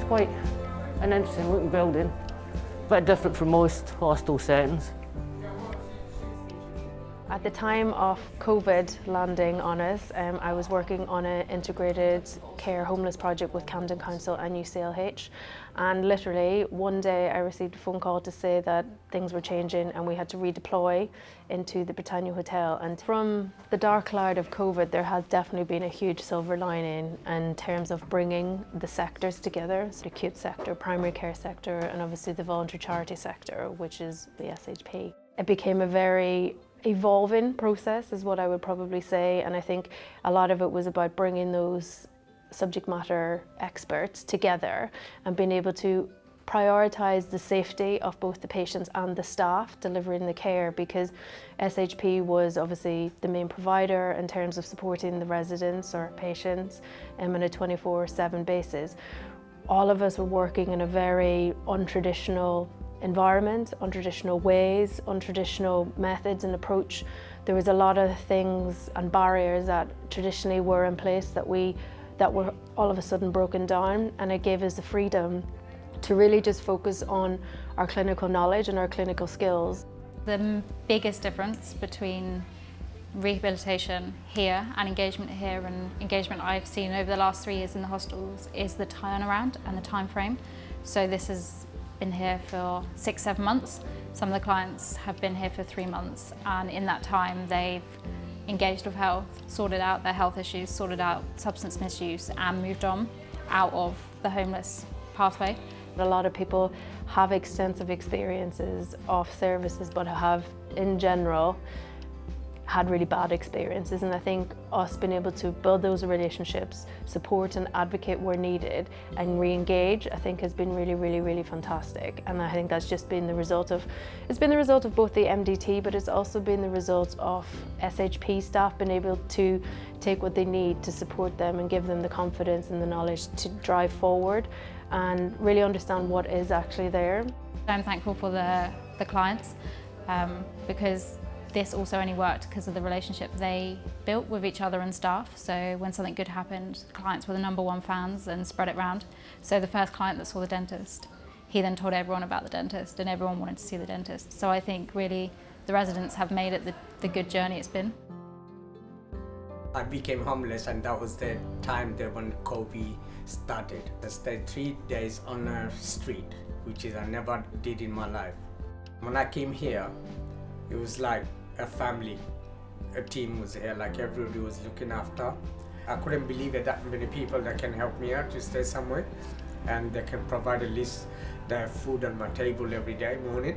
quite an interesting looking building, but different from most hostel settings. At the time of COVID landing on us, I was working on an integrated care homeless project with Camden Council and UCLH, and literally one day I received a phone call to say that things were changing and we had to redeploy into the Britannia Hotel. And from the dark cloud of COVID, there has definitely been a huge silver lining in terms of bringing the sectors together, so the acute sector, primary care sector, and obviously the voluntary charity sector, which is the SHP. It became a very evolving process is what I would probably say, and I think a lot of it was about bringing those subject matter experts together and being able to prioritise the safety of both the patients and the staff delivering the care, because SHP was obviously the main provider in terms of supporting the residents or patients on a 24/7 basis. All of us were working in a very untraditional environment, untraditional ways, untraditional methods and approach. There was a lot of things and barriers that traditionally were in place that were all of a sudden broken down, and it gave us the freedom to really just focus on our clinical knowledge and our clinical skills. The biggest difference between rehabilitation here and engagement here and engagement I've seen over the last 3 years in the hostels is the turnaround and the time frame. So this has been here for 6-7 months. Some of the clients have been here for 3 months, and in that time they've engaged with health, sorted out their health issues, sorted out substance misuse, and moved on out of the homeless pathway. A lot of people have extensive experiences of services but have in general had really bad experiences, and I think us being able to build those relationships, support and advocate where needed and re-engage, I think has been really fantastic. And I think that's just been the result of, it's been the result of both the MDT, but it's also been the result of SHP staff being able to take what they need to support them and give them the confidence and the knowledge to drive forward and really understand what is actually there. I'm thankful for the clients because this also only worked because of the relationship they built with each other and staff. So when something good happened, the clients were the #1 fans and spread it round. So the first client that saw the dentist, he then told everyone about the dentist and everyone wanted to see the dentist. So I think really the residents have made it the good journey it's been. I became homeless, and that was the time that when COVID started. I stayed 3 days on a street, which is I never did in my life. When I came here, it was like a family. A team was here, like everybody was looking after. I couldn't believe it, that many people that can help me out to stay somewhere, and they can provide at least the food on my table every day, morning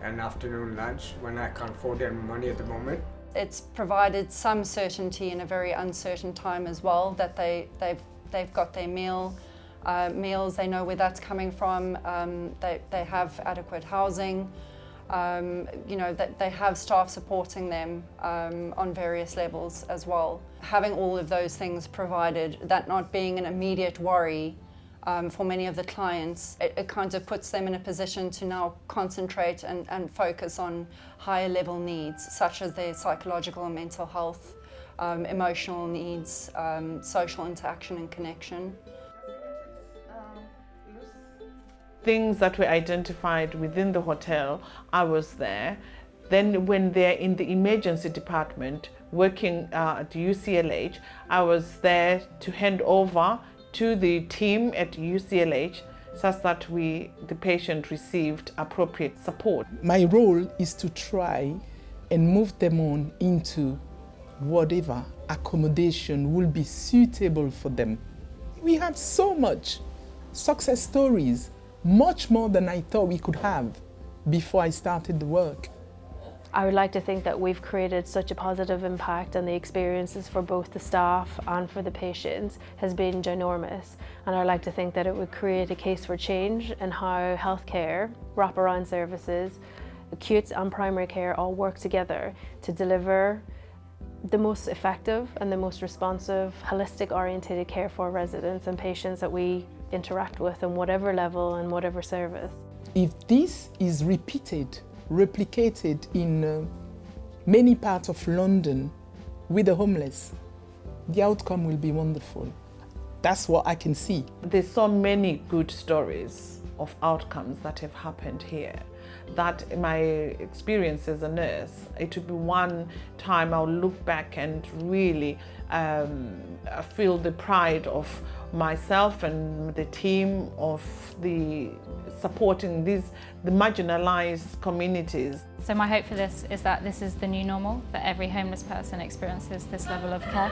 and afternoon lunch, when I can't afford any money at the moment. It's provided some certainty in a very uncertain time as well, that they've got their meals, they know where that's coming from, they have adequate housing. You know, that they have staff supporting them on various levels as well. Having all of those things provided, that not being an immediate worry for many of the clients, it kind of puts them in a position to now concentrate and focus on higher level needs, such as their psychological and mental health, emotional needs, social interaction and connection. Things that were identified within the hotel, I was there. Then when they're in the emergency department working at UCLH, I was there to hand over to the team at UCLH such that the patient received appropriate support. My role is to try and move them on into whatever accommodation will be suitable for them. We have so much success stories, much more than I thought we could have before I started the work. I would like to think that we've created such a positive impact, and the experiences for both the staff and for the patients has been ginormous. And I'd like to think that it would create a case for change in how healthcare, wraparound services, acute and primary care all work together to deliver the most effective and the most responsive, holistic orientated care for residents and patients that we interact with on whatever level and whatever service. If this is replicated in many parts of London with the homeless, the outcome will be wonderful. That's what I can see. There's so many good stories of outcomes that have happened here that in my experience as a nurse, it would be one time I'll look back and really feel the pride of myself and the team of the supporting the marginalized communities. So my hope for this is that this is the new normal, that every homeless person experiences this level of care.